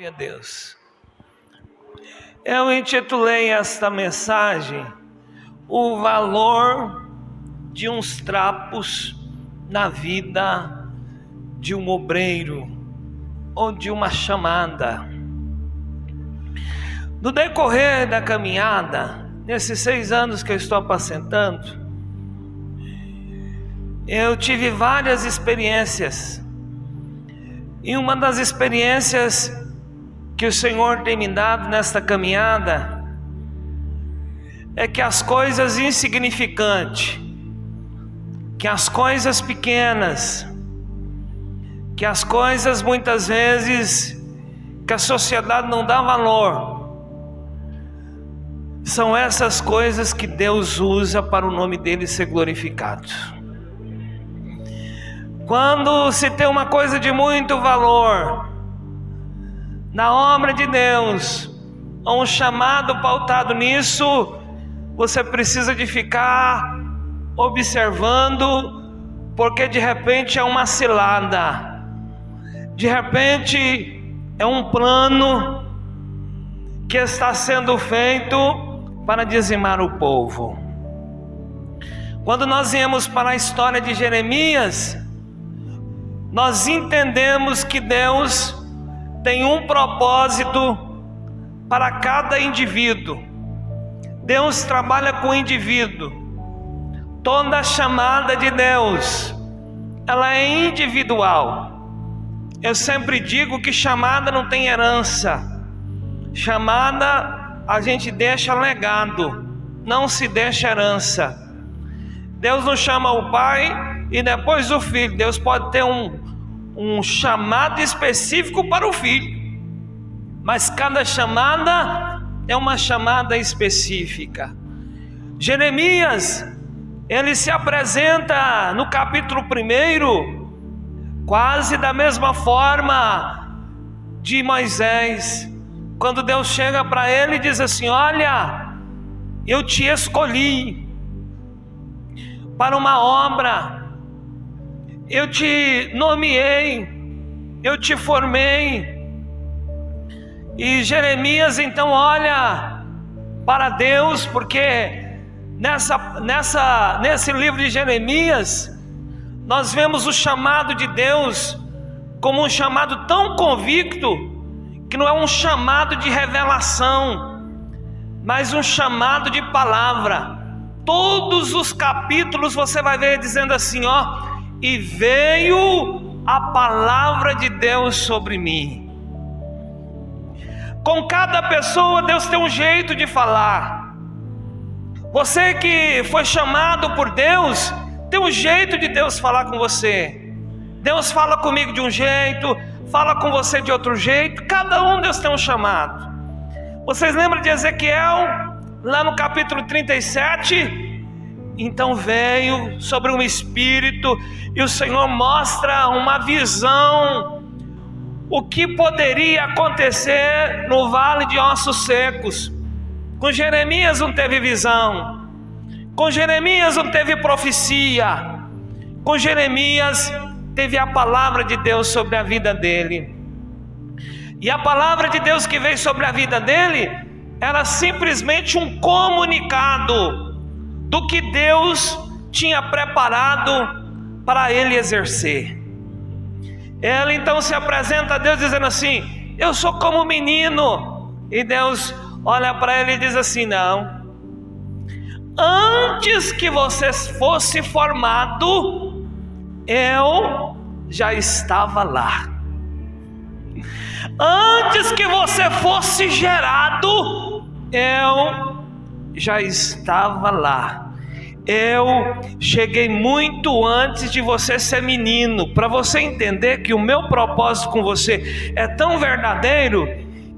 Glória a Deus. Eu intitulei esta mensagem O Valor de uns Trapos na Vida de um Obreiro ou de uma Chamada. No decorrer da caminhada, nesses 6 anos que eu estou apacentando, eu tive várias experiências. E uma das experiências que o Senhor tem me dado nesta caminhada é que as coisas insignificantes, que as coisas pequenas, que as coisas muitas vezes que a sociedade não dá valor, são essas coisas que Deus usa para o nome dele ser glorificado. Quando se tem uma coisa de muito valor na obra de Deus, ou um chamado pautado nisso, você precisa de ficar observando, porque de repente é uma cilada, de repente é um plano que está sendo feito para dizimar o povo. Quando nós viemos para a história de Jeremias, nós entendemos que Deus tem um propósito para cada indivíduo. Deus trabalha com o indivíduo. Toda a chamada de Deus, ela é individual. Eu sempre digo que chamada não tem herança. Chamada a gente deixa legado, não se deixa herança. Deus não chama o pai e depois o filho. Deus pode ter um chamado específico para o filho, mas cada chamada é uma chamada específica. Jeremias, ele se apresenta no capítulo 1, quase da mesma forma de Moisés, quando Deus chega para ele e diz assim: olha, eu te escolhi para uma obra, eu te nomeei, eu te formei. E Jeremias então olha para Deus, porque nesse livro de Jeremias nós vemos o chamado de Deus como um chamado tão convicto, que não é um chamado de revelação, mas um chamado de palavra. Todos os capítulos você vai ver dizendo assim, ó: e veio a palavra de Deus sobre mim. Com cada pessoa Deus tem um jeito de falar. Você que foi chamado por Deus, tem um jeito de Deus falar com você. Deus fala comigo de um jeito, fala com você de outro jeito. Cada um Deus tem um chamado. Vocês lembram de Ezequiel? Lá no capítulo 37, então veio sobre um espírito, e o Senhor mostra uma visão, o que poderia acontecer no vale de ossos secos. Com Jeremias não teve visão, com Jeremias não teve profecia, com Jeremias teve a palavra de Deus sobre a vida dele. E a palavra de Deus que veio sobre a vida dele era simplesmente um comunicado do que Deus tinha preparado para ele exercer. Ele então se apresenta a Deus dizendo assim: eu sou como um menino. E Deus olha para ele e diz assim: não, antes que você fosse formado, eu já estava lá. Antes que você fosse gerado, eu já estava lá. Eu cheguei muito antes de você ser menino, para você entender que o meu propósito com você é tão verdadeiro,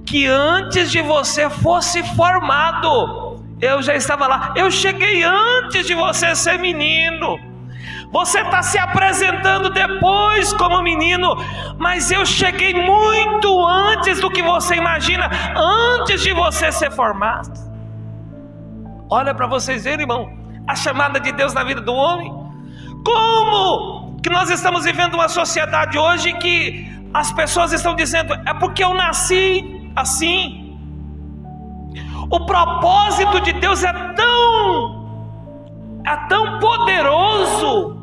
que antes de você fosse formado, eu já estava lá. Eu cheguei antes de você ser menino. Você está se apresentando depois como menino, mas eu cheguei muito antes do que você imagina, antes de você ser formado. Olha para vocês verem, irmão, a chamada de Deus na vida do homem. Como que nós estamos vivendo uma sociedade hoje que as pessoas estão dizendo: é porque eu nasci assim. O propósito de Deus é tão poderoso,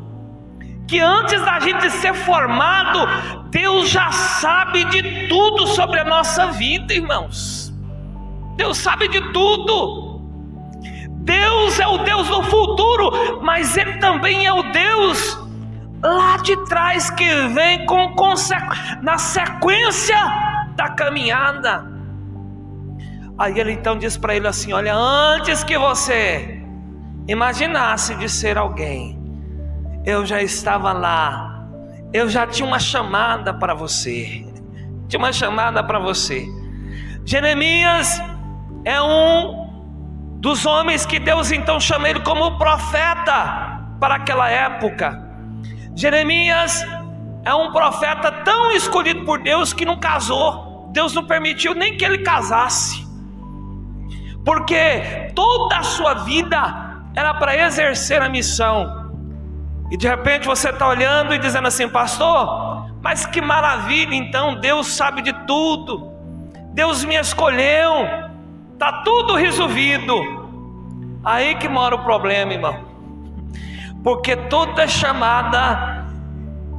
que antes da gente ser formado, Deus já sabe de tudo sobre a nossa vida, irmãos. Deus sabe de tudo. Deus é o Deus do futuro, mas Ele também é o Deus lá de trás, que vem na sequência da caminhada. Aí Ele então diz para ele assim: olha, antes que você imaginasse de ser alguém, eu já estava lá. Eu já tinha uma chamada para você. Tinha uma chamada para você. Jeremias é um dos homens que Deus então chama ele como profeta para aquela época. Jeremias é um profeta tão escolhido por Deus que não casou. Deus não permitiu nem que ele casasse, porque toda a sua vida era para exercer a missão. E de repente você está olhando e dizendo assim: pastor, mas que maravilha, então Deus sabe de tudo, Deus me escolheu, está tudo resolvido. Aí que mora o problema, irmão, porque toda chamada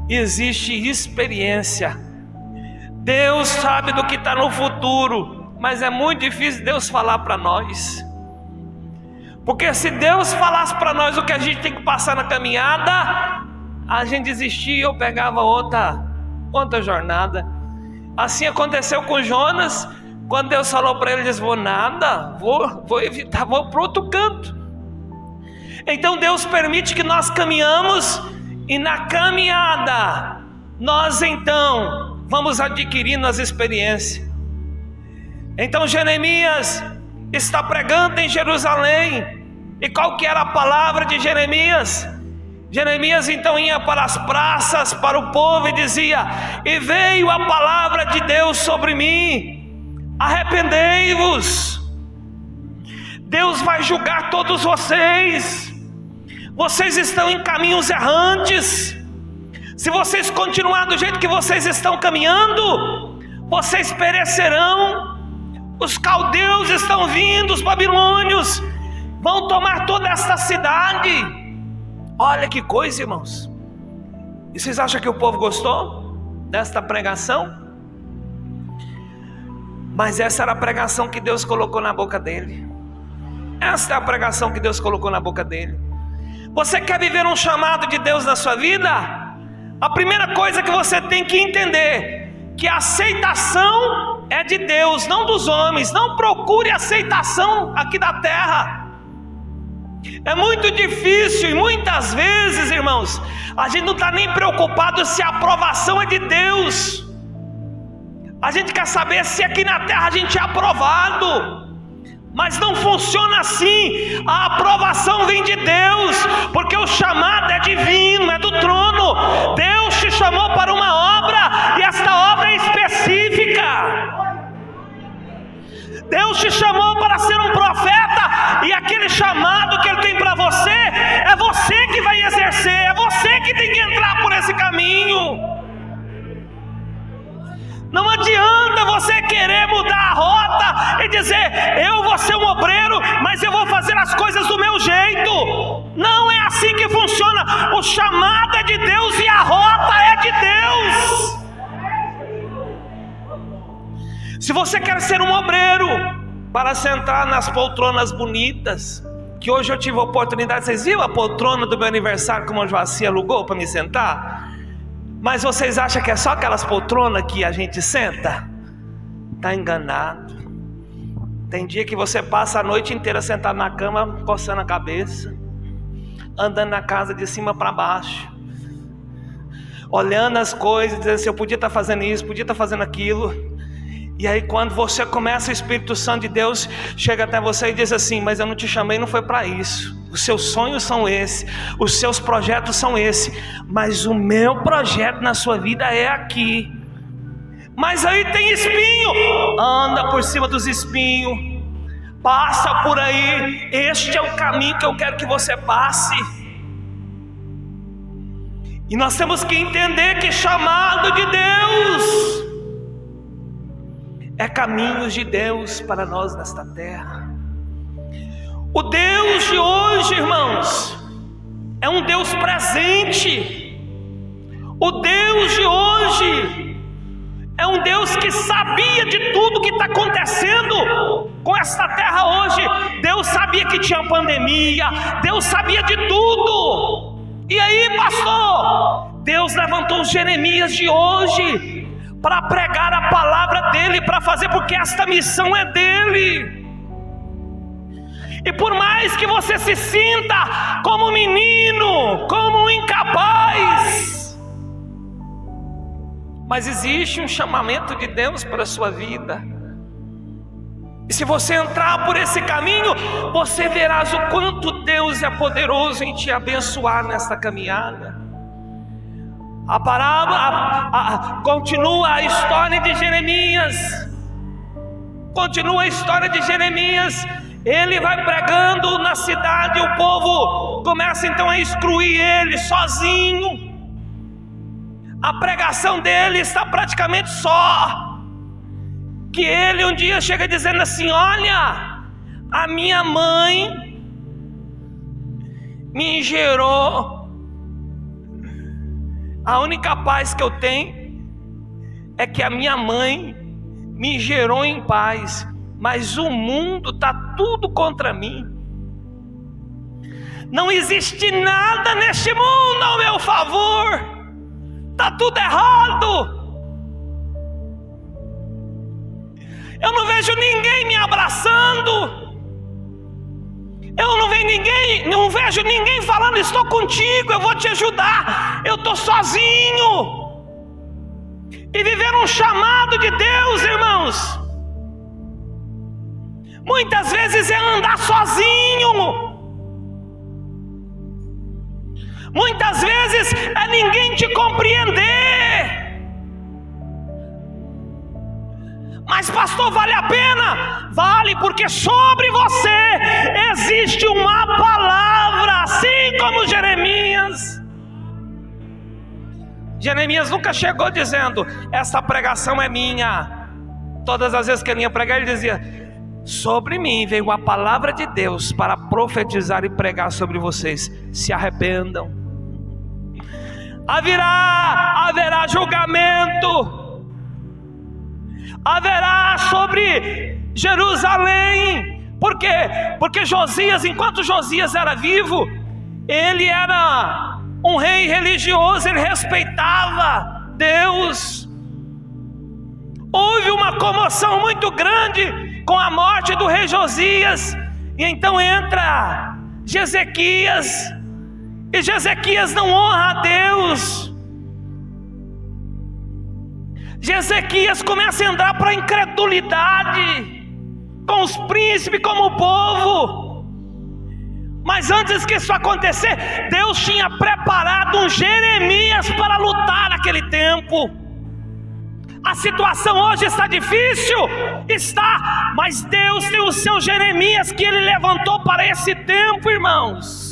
existe experiência. Deus sabe do que está no futuro, mas é muito difícil Deus falar para nós. Porque se Deus falasse para nós o que a gente tem que passar na caminhada, a gente desistia ou pegava outra jornada. Assim aconteceu com Jonas. Quando Deus falou para ele, ele disse: vou nada, vou evitar, vou para outro canto. Então Deus permite que nós caminhamos, e na caminhada nós então vamos adquirindo as experiências. Então Jeremias está pregando em Jerusalém, e qual que era a palavra de Jeremias? Jeremias então ia para as praças, para o povo, e dizia: e veio a palavra de Deus sobre mim, arrependei-vos, Deus vai julgar todos vocês, vocês estão em caminhos errantes. Se vocês continuarem do jeito que vocês estão caminhando, vocês perecerão. Os caldeus estão vindo, os babilônios vão tomar toda esta cidade. Olha que coisa, irmãos. E vocês acham que o povo gostou desta pregação? Mas essa era a pregação que Deus colocou na boca dele. Esta é a pregação que Deus colocou na boca dele. Você quer viver um chamado de Deus na sua vida? A primeira coisa que você tem que entender, que a aceitação é de Deus, não dos homens. Não procure aceitação aqui da terra. É muito difícil, e muitas vezes, irmãos, a gente não está nem preocupado se a aprovação é de Deus. A gente quer saber se aqui na terra a gente é aprovado. Mas não funciona assim. A aprovação vem de Deus, porque o chamado é divino, é do trono. Deus te chamou para uma obra, e esta obra é específica. Deus te chamou para ser um profeta, e aquele chamado que Ele tem para você, é você que vai exercer, é você que tem que entrar por esse caminho. Não adianta você querer mudar a rota e dizer: eu vou ser um obreiro, mas eu vou fazer as coisas do meu jeito. Não é assim que funciona. O chamado é de Deus e a rota é de Deus. Se você quer ser um obreiro para sentar nas poltronas bonitas, que hoje eu tive a oportunidade, vocês viram a poltrona do meu aniversário que o irmão Joaci alugou para me sentar? Mas vocês acham que é só aquelas poltronas que a gente senta? Está enganado. Tem dia que você passa a noite inteira sentado na cama, coçando a cabeça, andando na casa de cima para baixo, olhando as coisas, dizendo assim: eu podia estar fazendo isso, podia estar fazendo aquilo. E aí quando você começa, o Espírito Santo de Deus chega até você e diz assim: mas eu não te chamei, não foi para isso. Os seus sonhos são esses, os seus projetos são esses, mas o meu projeto na sua vida é aqui. Mas aí tem espinho, anda por cima dos espinhos, passa por aí. Este é o caminho que eu quero que você passe. E nós temos que entender que chamado de Deus é caminhos de Deus para nós nesta terra. O Deus de hoje, irmãos, é um Deus presente. O Deus de hoje é um Deus que sabia de tudo que está acontecendo com esta terra hoje. Deus sabia que tinha pandemia, Deus sabia de tudo. E aí, pastor, Deus levantou os Jeremias de hoje para pregar a palavra dele, para fazer, porque esta missão é dele. E por mais que você se sinta como um menino, como um incapaz, mas existe um chamamento de Deus para a sua vida. E se você entrar por esse caminho, você verás o quanto Deus é poderoso em te abençoar nesta caminhada. A parábola continua a história de Jeremias. Continua a história de Jeremias. Ele vai pregando na cidade, o povo começa então a excluir ele sozinho. A pregação dele está praticamente só. Que ele um dia chega dizendo assim: olha, a minha mãe me gerou, a única paz que eu tenho é que a minha mãe me gerou em paz, mas o mundo está tudo contra mim. Não existe nada neste mundo ao meu favor, está tudo errado. Eu não vejo ninguém me abraçando. Eu não vejo ninguém falando: estou contigo, eu vou te ajudar. Eu estou sozinho. E viver um chamado de Deus, irmãos, muitas vezes é andar sozinho. Muitas vezes é ninguém te compreender. Mas pastor, vale a pena? Vale, porque sobre você existe uma palavra, assim como Jeremias. Jeremias nunca chegou dizendo: essa pregação é minha. Todas as vezes que ele ia pregar, ele dizia: sobre mim veio a palavra de Deus para profetizar e pregar sobre vocês. Se arrependam. Haverá julgamento. Haverá sobre Jerusalém. Por quê? Porque Josias, enquanto Josias era vivo, ele era um rei religioso, ele respeitava Deus. Houve uma comoção muito grande com a morte do rei Josias, e então entra Jezequias, e Jezequias não honra a Deus. Jezequias começa a entrar para a incredulidade com os príncipes, como o povo. Mas antes que isso acontecer, Deus tinha preparado um Jeremias para lutar naquele tempo. A situação hoje está difícil? Está, mas Deus tem o seu Jeremias que Ele levantou para esse tempo, irmãos.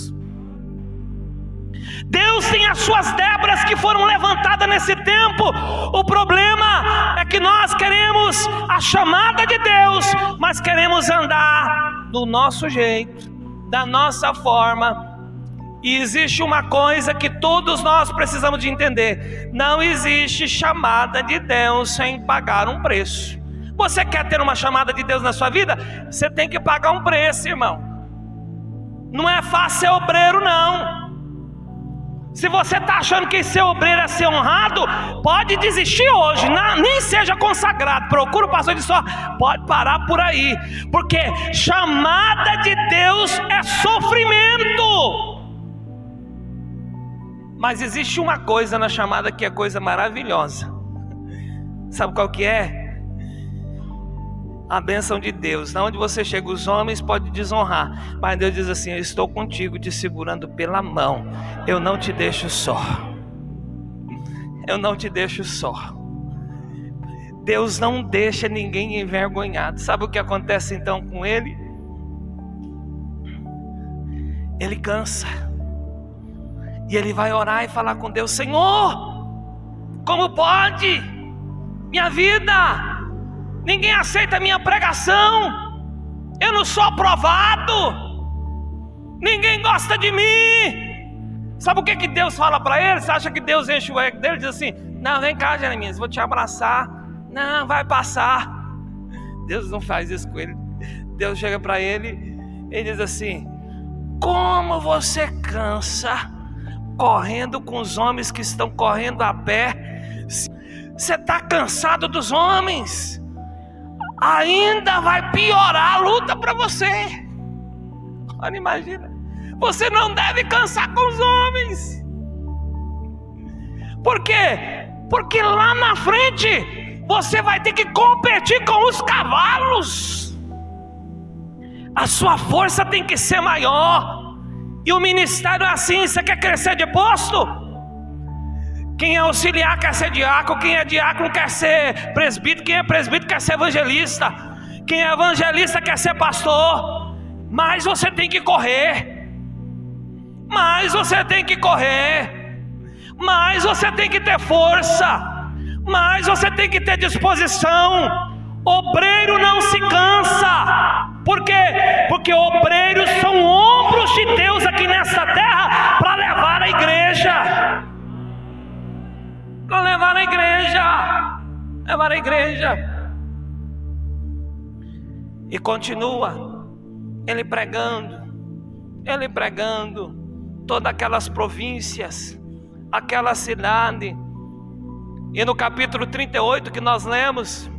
Deus tem as suas Déboras que foram levantadas nesse tempo. O problema é que nós queremos a chamada de Deus, mas queremos andar do nosso jeito, da nossa forma. E existe uma coisa que todos nós precisamos de entender: não existe chamada de Deus sem pagar um preço. Você quer ter uma chamada de Deus na sua vida? Você tem que pagar um preço, irmão. Não é fácil ser obreiro, não. Se você está achando que ser obreiro é ser honrado, pode desistir hoje, nem seja consagrado. Procura o pastor de só, pode parar por aí. Porque chamada de Deus é sofrimento. Mas existe uma coisa na chamada que é coisa maravilhosa. Sabe qual que é? A bênção de Deus. Na onde você chega, os homens podem desonrar, mas Deus diz assim: eu estou contigo, te segurando pela mão. Eu não te deixo só. Eu não te deixo só. Deus não deixa ninguém envergonhado. Sabe o que acontece então com ele? Ele cansa. E ele vai orar e falar com Deus: Senhor, como pode? Minha vida, ninguém aceita a minha pregação, eu não sou aprovado, ninguém gosta de mim. Sabe o que Deus fala para ele? Você acha que Deus enche o ego dele e diz assim: não, vem cá, Jeremias, vou te abraçar. Não, vai passar. Deus não faz isso com ele. Deus chega para ele e diz assim: como você cansa correndo com os homens que estão correndo a pé. Você está cansado dos homens, ainda vai piorar a luta para você. Olha, imagina, você não deve cansar com os homens. Por quê? Porque lá na frente você vai ter que competir com os cavalos. A sua força tem que ser maior. E o ministério é assim. Você quer crescer de posto? Quem é auxiliar quer ser diácono. Quem é diácono quer ser presbítero. Quem é presbítero quer ser evangelista. Quem é evangelista quer ser pastor. Mas você tem que correr. Mas você tem que correr. Mas você tem que ter força. Mas você tem que ter disposição. Obreiro não se cansa. Por quê? Porque obreiros são ombros de Deus aqui nessa terra para levar a igreja. Para levar a igreja. Levar a igreja. E continua ele pregando todas aquelas províncias, aquela cidade. E no capítulo 38 que nós lemos,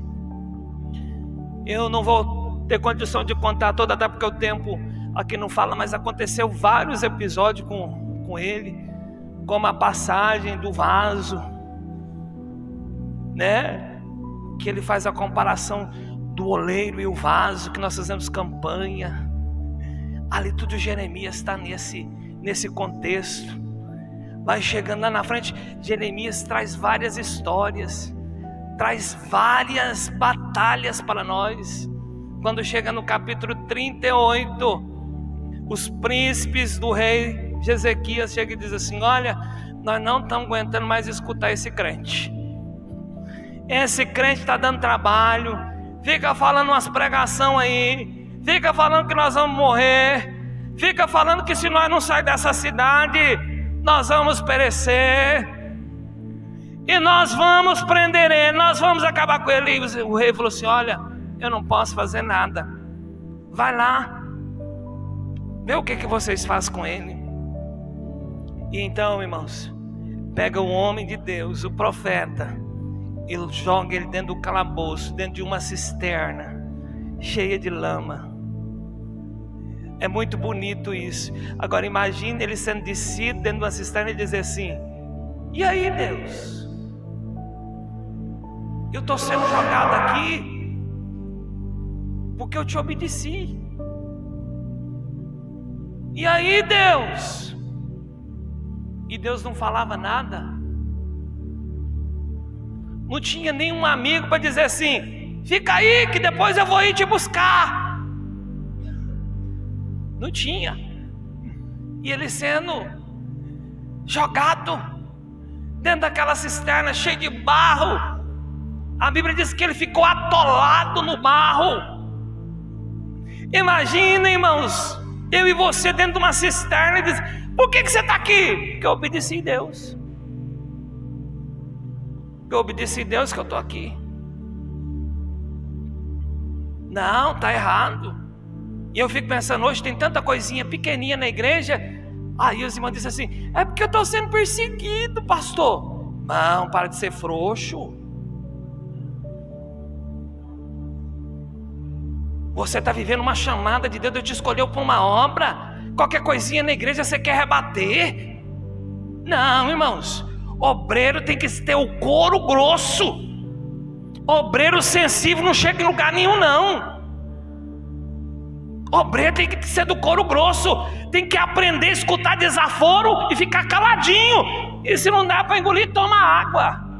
eu não vou ter condição de contar toda, até porque o tempo aqui não fala, mas aconteceu vários episódios com ele, como a passagem do vaso, né? Que ele faz a comparação do oleiro e o vaso, que nós fazemos campanha. Ali tudo Jeremias está nesse contexto. Vai chegando lá na frente, Jeremias traz várias histórias, traz várias batalhas para nós. Quando chega no capítulo 38, os príncipes do rei Ezequias chegam e dizem assim: olha, nós não estamos aguentando mais escutar esse crente. Esse crente está dando trabalho, fica falando umas pregações aí, fica falando que nós vamos morrer, fica falando que se nós não sair dessa cidade, nós vamos perecer, e nós vamos prender ele, nós vamos acabar com ele. E o rei falou assim: olha, eu não posso fazer nada, vai lá, vê o que vocês fazem com ele. E então, irmãos, pega o homem de Deus, o profeta, e joga ele dentro do calabouço, dentro de uma cisterna cheia de lama. É muito bonito isso. Agora imagine ele sendo descido dentro de uma cisterna e dizer assim: e aí, Deus, eu estou sendo jogado aqui porque eu te obedeci. E aí, Deus? E Deus não falava nada. Não tinha nenhum amigo para dizer assim: fica aí que depois eu vou ir te buscar. Não tinha. E ele sendo jogado dentro daquela cisterna cheia de barro. A Bíblia diz que ele ficou atolado no barro. Imagina, irmãos, eu e você dentro de uma cisterna e diz: por que você está aqui? Porque eu obedeci a Deus. Eu obedeci a Deus que eu estou aqui. Não, está errado. E eu fico pensando, hoje tem tanta coisinha pequenininha na igreja. Aí os irmãos dizem assim: é porque eu estou sendo perseguido, pastor. Não, para de ser frouxo. Você está vivendo uma chamada de Deus, Deus te escolheu para uma obra. Qualquer coisinha na igreja você quer rebater. Não, irmãos, obreiro tem que ter o couro grosso. Obreiro sensível não chega em lugar nenhum, não. Obreiro tem que ser do couro grosso. Tem que aprender a escutar desaforo e ficar caladinho. E se não dá para engolir, toma água.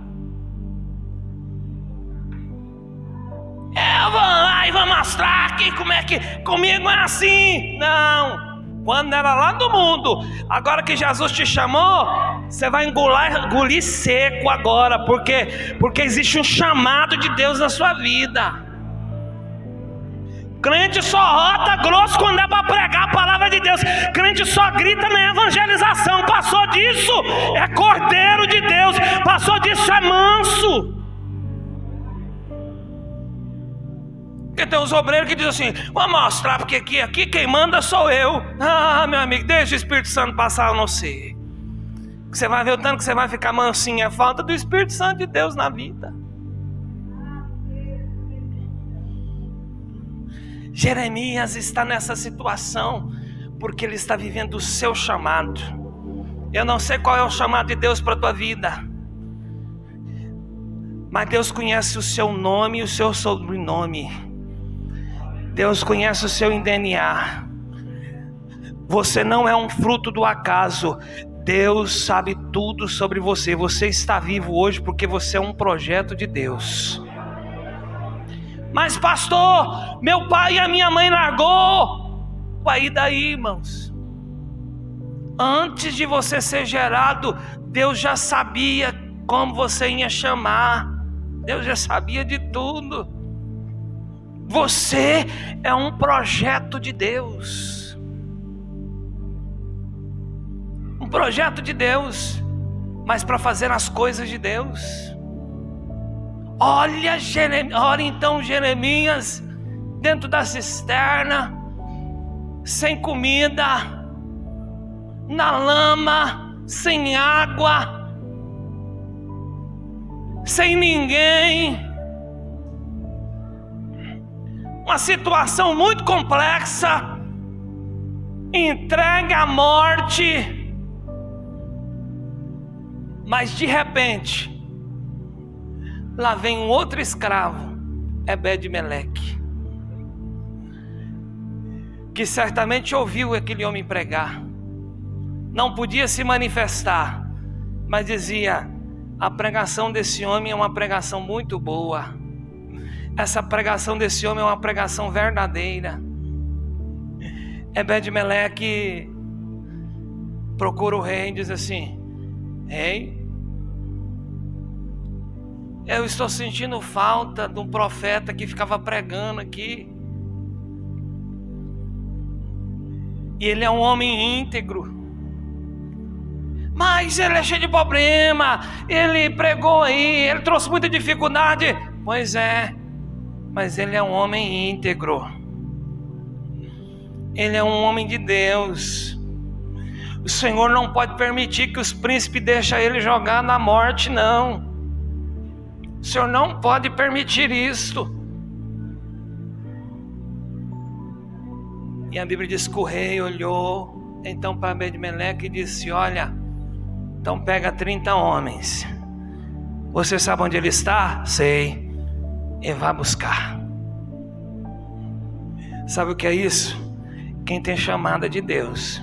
Eu vou lá e vou mostrar aqui como é que comigo é assim. Não, quando era lá do mundo. Agora que Jesus te chamou, você vai engolir seco agora, porque existe um chamado de Deus na sua vida. Crente só rota grosso quando é para pregar a palavra de Deus. Crente só grita na evangelização. Passou disso, é cordeiro de Deus. Passou disso, é manso. Porque tem uns obreiros que dizem assim: vou mostrar, porque aqui quem manda sou eu. Ah, meu amigo, deixa o Espírito Santo passar no você. Você vai ver o tanto que você vai ficar mansinho. É falta do Espírito Santo de Deus na vida. Jeremias está nessa situação porque ele está vivendo o seu chamado. Eu não sei qual é o chamado de Deus para a tua vida, mas Deus conhece o seu nome e o seu sobrenome. Deus conhece o seu DNA. Você não é um fruto do acaso. Deus sabe tudo sobre você. Você está vivo hoje porque você é um projeto de Deus. Mas pastor, meu pai e a minha mãe largou. Aí daí, irmãos, antes de você ser gerado, Deus já sabia como você ia chamar. Deus já sabia de tudo. Você é um projeto de Deus. Um projeto de Deus, mas para fazer as coisas de Deus. Olha então Jeremias dentro da cisterna, sem comida, na lama, sem água, sem ninguém. Uma situação muito complexa, entregue à morte. Mas de repente, lá vem um outro escravo, Ebed-Meleque, que certamente ouviu aquele homem pregar. Não podia se manifestar, mas dizia: a pregação desse homem é uma pregação muito boa. Essa pregação desse homem é uma pregação verdadeira. Ebed-Meleque procura o rei e diz assim: rei, eu estou sentindo falta de um profeta que ficava pregando aqui. E ele é um homem íntegro. Mas ele é cheio de problema. Ele pregou aí, ele trouxe muita dificuldade. Pois é, mas ele é um homem íntegro. Ele é um homem de Deus. O Senhor não pode permitir que os príncipes deixem ele jogar na morte, não. O Senhor não pode permitir isso. E a Bíblia diz que o rei olhou então para Ebed-Meleque e disse: olha, então pega 30 homens. Você sabe onde ele está? Sei. E vá buscar. Sabe o que é isso? Quem tem chamada de Deus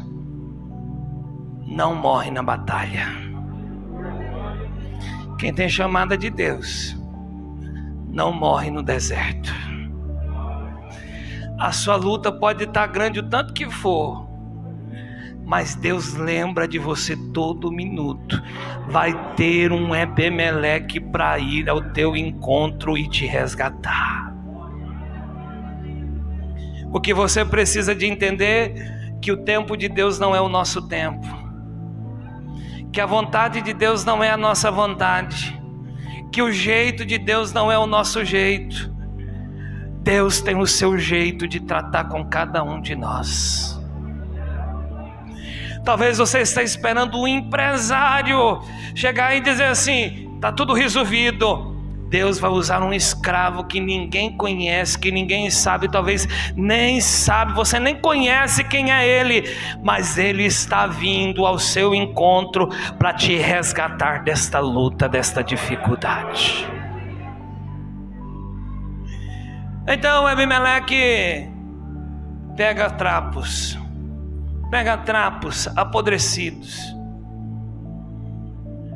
não morre na batalha. Quem tem chamada de Deus não morre no deserto. A sua luta pode estar grande o tanto que for, mas Deus lembra de você todo minuto. Vai ter um Ebed-Meleque para ir ao teu encontro e te resgatar. O que você precisa de entender, que o tempo de Deus não é o nosso tempo, que a vontade de Deus não é a nossa vontade, que o jeito de Deus não é o nosso jeito. Deus tem o seu jeito de tratar com cada um de nós. Talvez você esteja esperando um empresário chegar e dizer assim: está tudo resolvido. Deus vai usar um escravo que ninguém conhece, que ninguém sabe, talvez nem sabe, você nem conhece quem é ele, mas ele está vindo ao seu encontro para te resgatar desta luta, desta dificuldade. Então Ebed-Meleque pega trapos apodrecidos,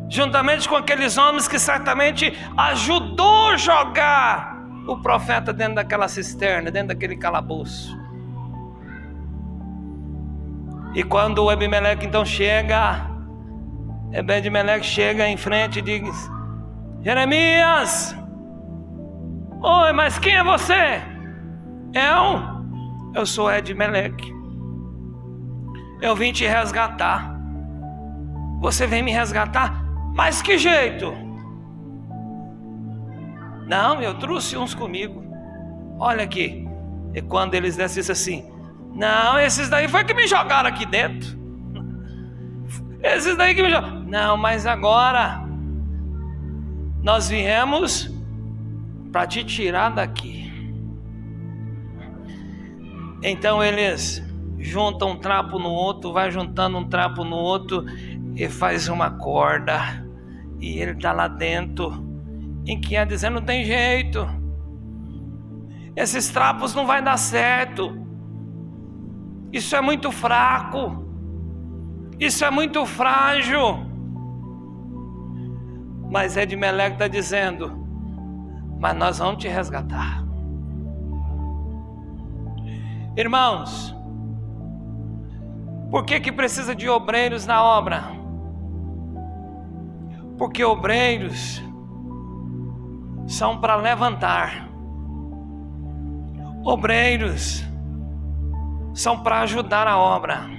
juntamente com aqueles homens que certamente ajudou a jogar o profeta dentro daquela cisterna, dentro daquele calabouço. E quando o Ebed-Meleque então chega, Ebed-Meleque chega em frente e diz: Jeremias, oi, mas quem é você? Eu sou Ebed-Meleque. Eu vim te resgatar. Você vem me resgatar? Mas que jeito? Não, eu trouxe uns comigo. Olha aqui. E quando eles descem, disse assim: não, esses daí foi que me jogaram aqui dentro. Esses daí que me jogaram. Não, mas agora nós viemos para te tirar daqui. Então eles juntam um trapo no outro, vai juntando um trapo no outro e faz uma corda. E ele está lá dentro, em que ia dizendo: não tem jeito, esses trapos não vai dar certo, isso é muito fraco, isso é muito frágil. Mas Ebed-Meleque está dizendo: mas nós vamos te resgatar. Irmãos, por que precisa de obreiros na obra? Porque obreiros são para levantar. Obreiros são para ajudar a obra.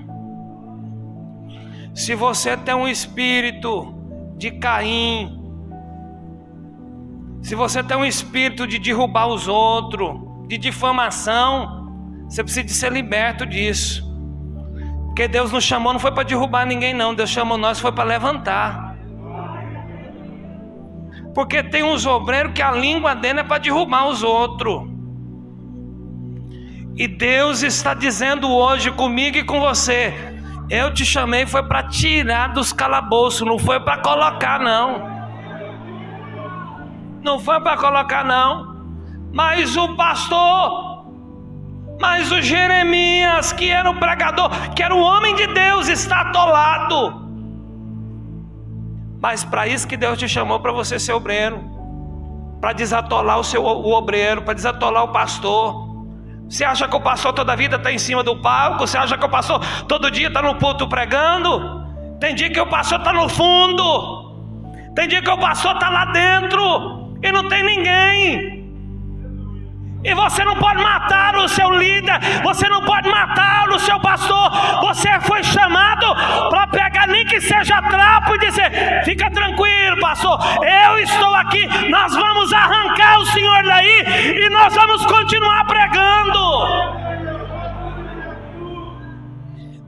Se você tem um espírito de Caim, se você tem um espírito de derrubar os outros, de difamação, você precisa de ser liberto disso. Porque Deus nos chamou, não foi para derrubar ninguém não. Deus chamou nós, foi para levantar. Porque tem uns obreiros que a língua dele é para derrubar os outros. E Deus está dizendo hoje comigo e com você: eu te chamei foi para tirar dos calabouços, não foi para colocar não. Não foi para colocar não. Mas o pastor, mas o Jeremias, que era o pregador, que era o homem de Deus, está atolado. Mas para isso que Deus te chamou, para você ser obreiro, para desatolar o obreiro, para desatolar o pastor. Você acha que o pastor toda a vida está em cima do palco? Você acha que o pastor todo dia está no púlpito pregando? Tem dia que o pastor está no fundo, tem dia que o pastor está lá dentro e não tem ninguém. E você não pode matar o seu líder, você não pode matar o seu pastor. Você foi chamado para pegar nem que seja trapo e dizer: fica tranquilo, pastor, eu estou aqui, nós vamos arrancar o senhor daí e nós vamos continuar pregando.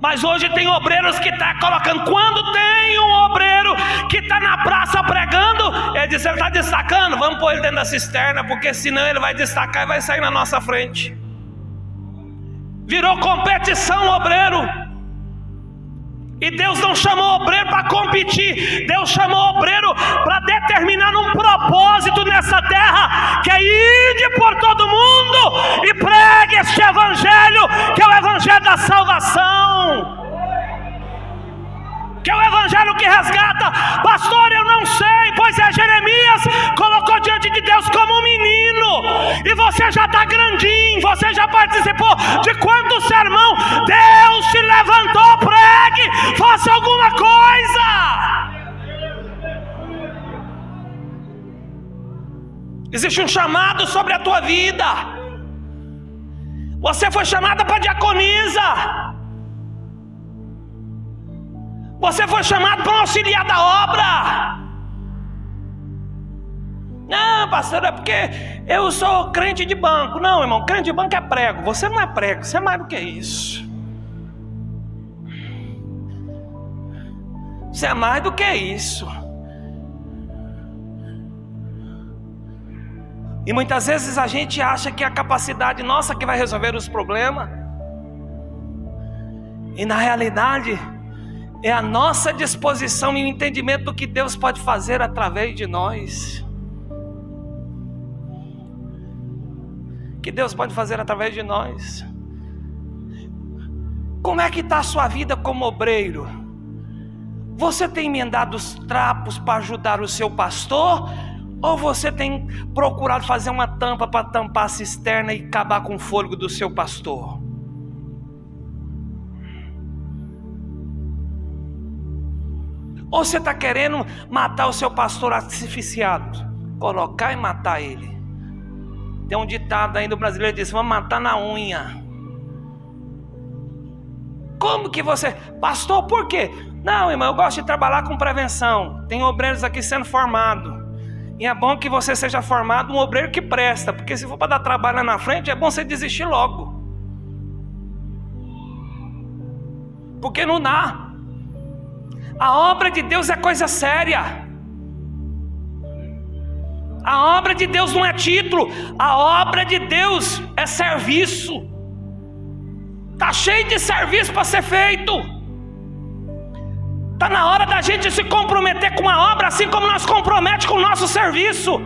Mas hoje tem obreiros que estão colocando. Quando tem um obreiro que está na praça pregando, ele diz: ele está destacando, vamos pôr ele dentro da cisterna, porque senão ele vai destacar e vai sair na nossa frente. Virou competição obreiro. E Deus não chamou obreiro para competir. Deus chamou obreiro para determinar um propósito nessa terra, que é ir por todo mundo e pregue este evangelho, que é o evangelho da salvação, que é o evangelho que resgata. Pastor, eu não sei. Pois é, Jeremias colocou diante de Deus como um menino, e você já está grandinho, você já participou de quanto sermão. Deus te levantou, pregue, faça alguma coisa. Existe um chamado sobre a tua vida. Você foi chamada para diaconisa. Você foi chamado para auxiliar da obra. Não, pastor, é porque eu sou crente de banco. Não, irmão, crente de banco é prego. Você não é prego, você é mais do que isso. Você é mais do que isso. E muitas vezes a gente acha que é a capacidade nossa que vai resolver os problemas. E na realidade é a nossa disposição e o entendimento do que Deus pode fazer através de nós. Que Deus pode fazer através de nós. Como é que está a sua vida como obreiro? Você tem emendado os trapos para ajudar o seu pastor? Ou você tem procurado fazer uma tampa para tampar a cisterna e acabar com o fôlego do seu pastor? Ou você está querendo matar o seu pastor asfixiado? Colocar e matar ele. Tem um ditado aí do brasileiro que diz: vamos matar na unha. Como que você... Pastor, por quê? Não, irmão, eu gosto de trabalhar com prevenção. Tem obreiros aqui sendo formados. E é bom que você seja formado um obreiro que presta. Porque se for para dar trabalho lá na frente, é bom você desistir logo. Porque não dá. A obra de Deus é coisa séria. A obra de Deus não é título. A obra de Deus é serviço. Está cheio de serviço para ser feito. Está na hora da gente se comprometer com a obra, assim como nós comprometemos com o nosso serviço.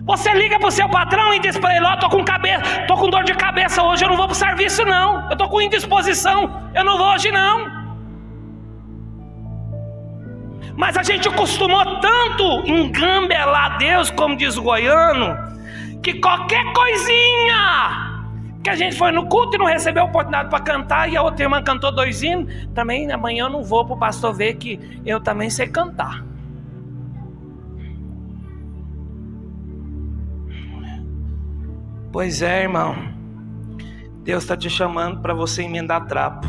Você liga para o seu patrão e diz para ele: ó, estou com dor de cabeça hoje, eu não vou para o serviço não. Eu estou com indisposição, eu não vou hoje não. Mas a gente costumou tanto engambelar Deus, como diz o goiano, que qualquer coisinha que a gente foi no culto e não recebeu a oportunidade para cantar, e a outra irmã cantou 2 hinos, também amanhã eu não vou para o pastor ver que eu também sei cantar. Pois é, irmão, Deus está te chamando para você emendar trapo.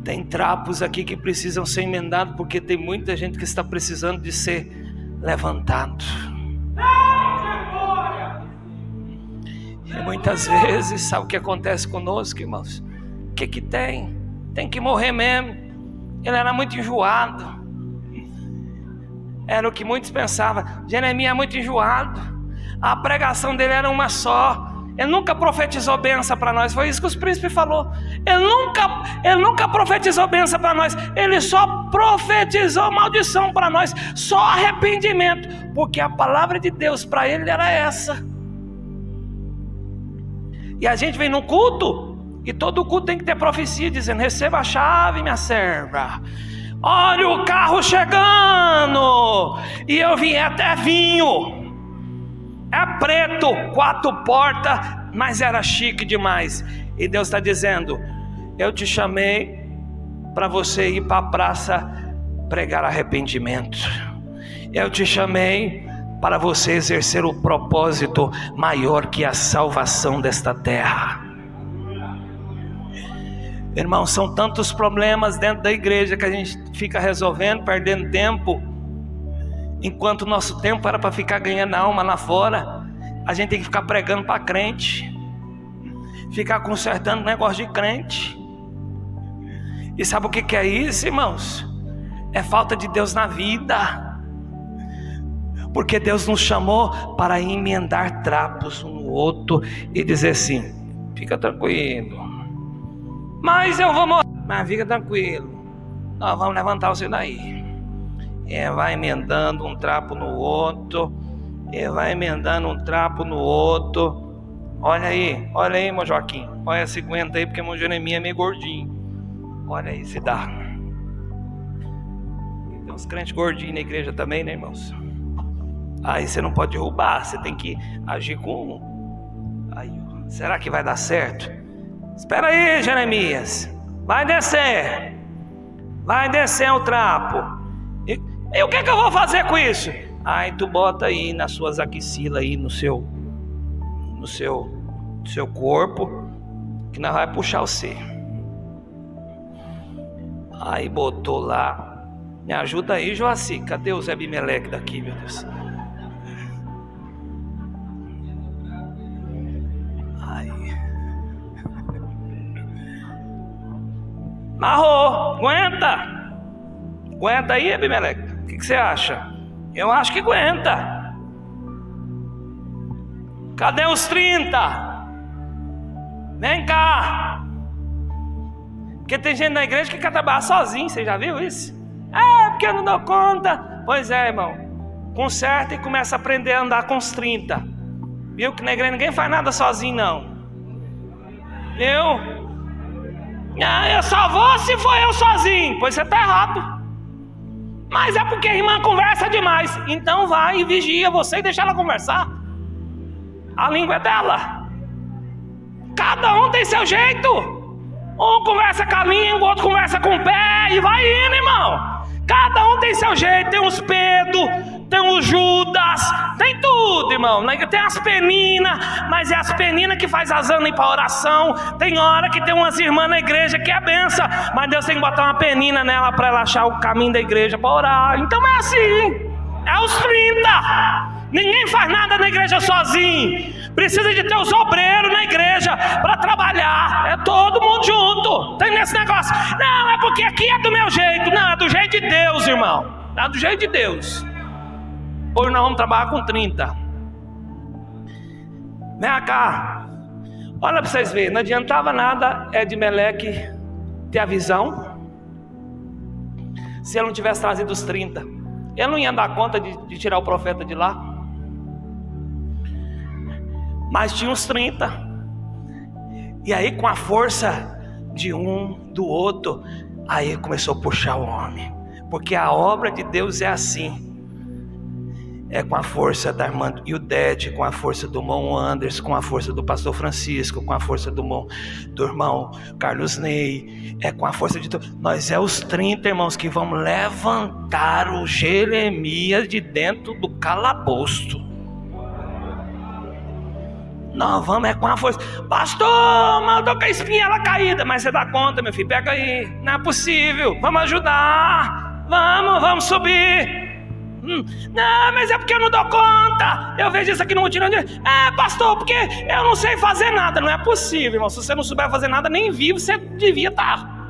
Tem trapos aqui que precisam ser emendados, porque tem muita gente que está precisando de ser levantado. E muitas vezes, sabe o que acontece conosco, irmãos? O que tem? Tem que morrer mesmo. Ele era muito enjoado. Era o que muitos pensavam. Jeremias é muito enjoado. A pregação dele era uma só. Ele nunca profetizou bênção para nós. Foi isso que os príncipes falou. Ele nunca profetizou bênção para nós. Ele só profetizou maldição para nós. Só arrependimento. Porque a palavra de Deus para ele era essa. E a gente vem no culto, e todo culto tem que ter profecia dizendo: receba a chave, minha serva. Olha o carro chegando. E eu vim até vinho. É preto, 4 portas, mas era chique demais. E Deus está dizendo: eu te chamei para você ir para a praça pregar arrependimento. Eu te chamei para você exercer o propósito maior que a salvação desta terra. Irmão, são tantos problemas dentro da igreja que a gente fica resolvendo, perdendo tempo, enquanto o nosso tempo era para ficar ganhando alma lá fora. A gente tem que ficar pregando para crente, ficar consertando negócio de crente. E sabe o que é isso, irmãos? É falta de Deus na vida. Porque Deus nos chamou para emendar trapos um no outro e dizer assim: fica tranquilo, mas eu vou morrer, mas fica tranquilo, nós vamos levantar você daí. E vai emendando um trapo no outro, e vai emendando um trapo no outro. Olha aí, meu Joaquim, olha, se aguenta aí, porque meu Jeremias é meio gordinho. Olha aí, se dá. Tem uns crentes gordinhos na igreja também, né, irmãos? Aí você não pode derrubar, você tem que agir com... Aí, será que vai dar certo? Espera aí, Jeremias, vai descer o trapo. E o que eu vou fazer com isso? Aí tu bota aí nas suas axilas aí, no seu corpo, que nós vai puxar você. Aí botou lá. Me ajuda aí, Joaci. Cadê o Zé Bimeleque daqui, meu Deus? Marrou, aguenta aí, Abimeleque. O que você acha? Eu acho que aguenta. Cadê os 30? Vem cá. Porque tem gente na igreja que quer trabalhar sozinho. Você já viu isso? Porque eu não dou conta. Pois é, irmão, conserta e começa a aprender a andar com os 30. Viu que na igreja ninguém faz nada sozinho, não. Viu? Eu só vou se for eu sozinho. Pois você está errado. Mas é porque a irmã conversa demais. Então vai e vigia você e deixa ela conversar. A língua é dela. Cada um tem seu jeito. Um conversa com a língua, outro conversa com o pé, e vai indo, irmão. Cada um tem seu jeito. Tem uns Pedro, tem uns Judas, tem tudo, irmão. Tem as peninas, mas é as peninas que faz as anos para oração. Tem hora que tem umas irmãs na igreja que é benção, mas Deus tem que botar uma penina nela para ela achar o caminho da igreja para orar. Então é assim, é os 30. Ninguém faz nada na igreja sozinho. Precisa de ter os obreiros na igreja para trabalhar. É todo mundo junto. Tem nesse negócio. Não, é porque aqui é do meu jeito. Não, é do jeito de Deus, irmão. É do jeito de Deus. Hoje nós vamos trabalhar com 30. Vem cá. Olha para vocês verem. Não adiantava nada Edmeleque ter a visão se ele não tivesse trazido os 30. Ele não ia dar conta de tirar o profeta de lá. Mas tinha uns 30. E aí, com a força de um, do outro, aí começou a puxar o homem. Porque a obra de Deus é assim. É com a força da irmã Ildete, com a força do irmão Anderson, com a força do pastor Francisco, com a força do irmão Carlos Ney. É com a força de todos. Nós é os 30, irmãos, que vamos levantar o Jeremias de dentro do calabouço. Nós vamos é com a força. Pastor, mas eu tô com a espinhela caída. Mas você dá conta, meu filho, pega aí. Não é possível, vamos ajudar. Vamos subir. Não, mas é porque eu não dou conta. Eu vejo isso aqui no mutirão. Pastor, porque eu não sei fazer nada. Não é possível, irmão. Se você não souber fazer nada, nem vivo você devia estar.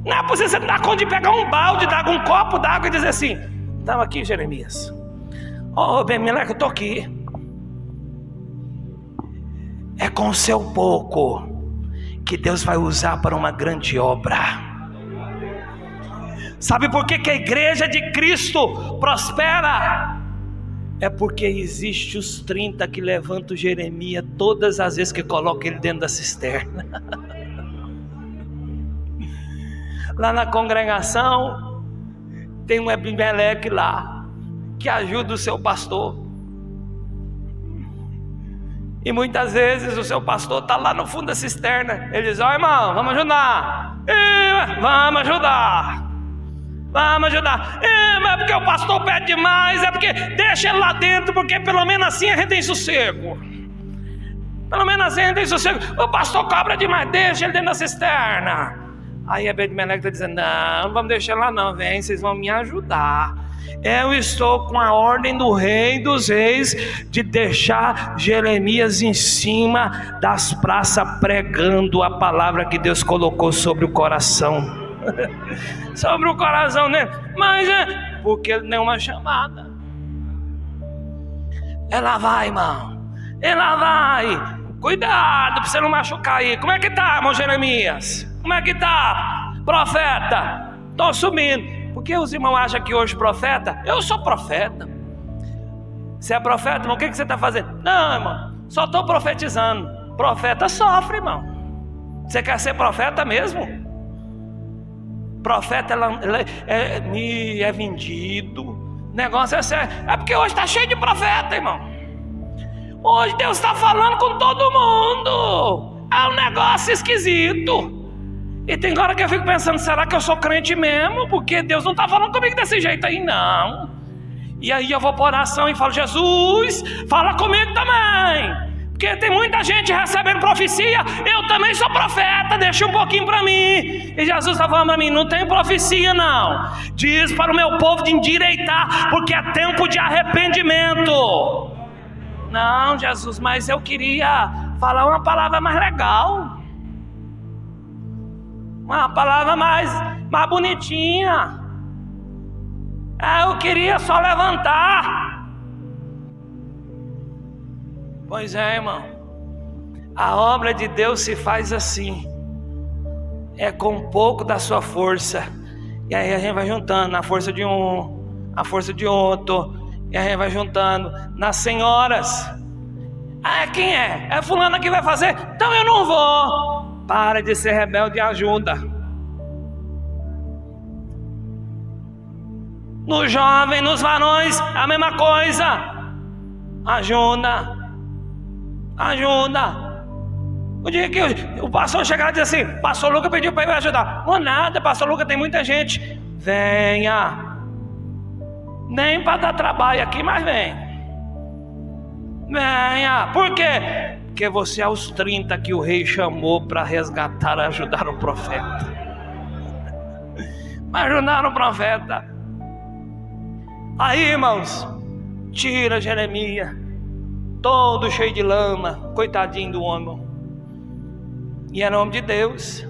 Não é possível você não dar conta de pegar um balde d'água, um copo d'água e dizer assim: estamos aqui, Jeremias. Bem, moleque, eu tô aqui. É com o seu pouco que Deus vai usar para uma grande obra. Sabe por que a igreja de Cristo prospera? É porque existe os 30 que levantam o Jeremias todas as vezes que colocam ele dentro da cisterna. Lá na congregação tem um Ebimeleque lá que ajuda o seu pastor. E muitas vezes o seu pastor está lá no fundo da cisterna. Ele diz: irmão, vamos ajudar. Vamos ajudar. Mas é porque o pastor pede demais. É porque deixa ele lá dentro, porque pelo menos assim a gente tem sossego. O pastor cobra demais, deixa ele dentro da cisterna. Aí Ebed-Meleque está dizendo: não vamos deixar lá não, vem, vocês vão me ajudar. Eu estou com a ordem do rei dos reis de deixar Jeremias em cima das praças pregando a palavra que Deus colocou sobre o coração. Sobre o coração dele. Mas é porque ele deu uma chamada. Ela vai, irmão. Ela vai. Cuidado para você não machucar aí. Como é que tá, irmão Jeremias? Como é que tá, profeta? Estou subindo. Porque os irmãos acham que hoje profeta? Eu sou profeta. Você é profeta, irmão? O que você está fazendo? Não, irmão, só estou profetizando. Profeta sofre, irmão. Você quer ser profeta mesmo? Profeta é vendido. Negócio é sério. É porque hoje está cheio de profeta, irmão. Hoje Deus está falando com todo mundo. É um negócio esquisito. E tem hora que eu fico pensando: será que eu sou crente mesmo? Porque Deus não está falando comigo desse jeito aí, não. E aí eu vou para oração e falo: Jesus, fala comigo também. Porque tem muita gente recebendo profecia. Eu também sou profeta, deixa um pouquinho para mim. E Jesus está falando para mim: não tem profecia não. Diz para o meu povo de endireitar, porque é tempo de arrependimento. Não, Jesus, mas eu queria falar uma palavra mais legal. Uma palavra mais bonitinha. Eu queria só levantar. Pois é, irmão. A obra de Deus se faz assim. É com um pouco da sua força. E aí a gente vai juntando a força de um, a força de outro. E a gente vai juntando nas senhoras. Quem é? É fulana que vai fazer? Então eu não vou. Para de ser rebelde e ajuda. No jovem, nos varões, a mesma coisa. Ajuda. O dia que o pastor chegar e dizer assim: pastor Lucas pediu para eu ajudar. Não nada, pastor Lucas, tem muita gente. Venha. Nem para dar trabalho aqui, mas vem. Venha. Por quê? Porque você é aos 30 que o rei chamou para resgatar, ajudar o profeta. Para ajudar o profeta. Aí, irmãos, tira Jeremias, todo cheio de lama, coitadinho do homem. E era homem de Deus.